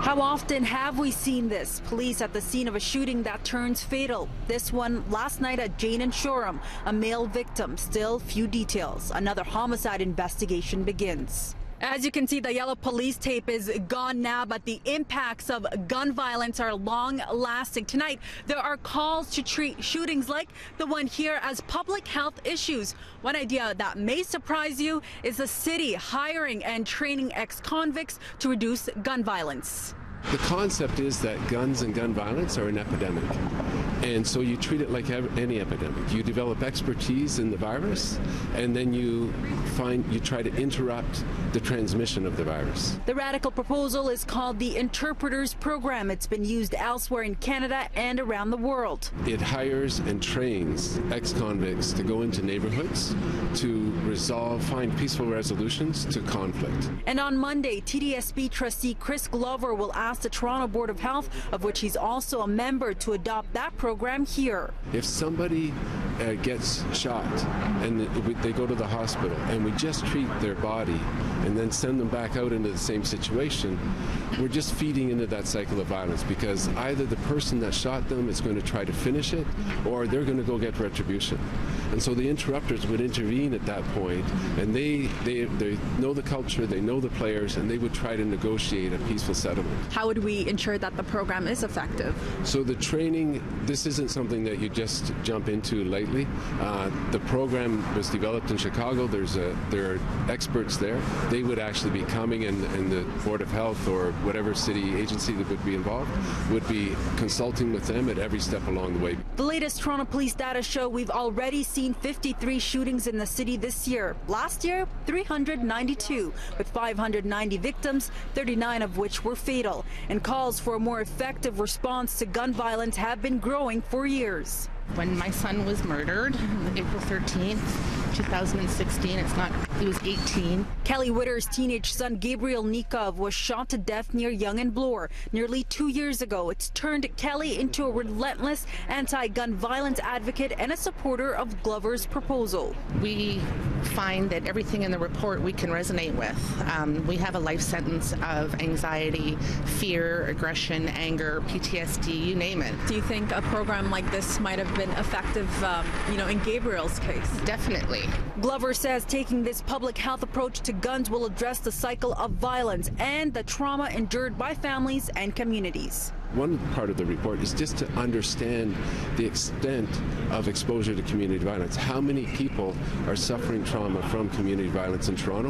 How often have we seen this? Police at the scene of a shooting that turns fatal. This one last night at Jane and Shoreham. A male victim, still few details. Another homicide investigation begins. As you can see, the yellow police tape is gone now, but the impacts of gun violence are long lasting. Tonight, there are calls to treat shootings like the one here as public health issues. One idea that may surprise you is the city hiring and training ex-convicts to reduce gun violence. The concept is that guns and gun violence are an epidemic. And so you treat it like any epidemic. You develop expertise in the virus, and then you try to interrupt the transmission of the virus. The radical proposal is called the Interpreters Program. It's been used elsewhere in Canada and around the world. It hires and trains ex-convicts to go into neighborhoods to find peaceful resolutions to conflict. And on Monday, TDSB Trustee Chris Glover will ask the Toronto Board of Health, of which he's also a member, to adopt that program here. If somebody gets shot and they go to the hospital and we just treat their body and then send them back out into the same situation, we're just feeding into that cycle of violence, because either the person that shot them is going to try to finish it or they're going to go get retribution. And so the interrupters would intervene at that point, and they know the culture, they know the players, and they would try to negotiate a peaceful settlement. How would we ensure that the program is effective? So the training, this isn't something that you just jump into lightly. The program was developed in Chicago. There are experts there. They would actually be coming, and the Board of Health or whatever city agency that would be involved would be consulting with them at every step along the way. The latest Toronto police data show we've already seen 53 shootings in the city this year. Last year, 392, with 590 victims, 39 of which were fatal. And calls for a more effective response to gun violence have been growing for years. When my son was murdered, April 13th, 2016, he was 18. Kelly Witter's teenage son, Gabriel Nikov, was shot to death near Yonge and Bloor nearly 2 years ago. It's turned Kelly into a relentless anti-gun violence advocate and a supporter of Glover's proposal. We find that everything in the report we can resonate with. We have a life sentence of anxiety, fear, aggression, anger, PTSD, you name it. Do you think a program like this might have been effective, in Gabriel's case? Definitely. Glover says taking this public health approach to guns will address the cycle of violence and the trauma endured by families and communities. One part of the report is just to understand the extent of exposure to community violence. How many people are suffering trauma from community violence in Toronto?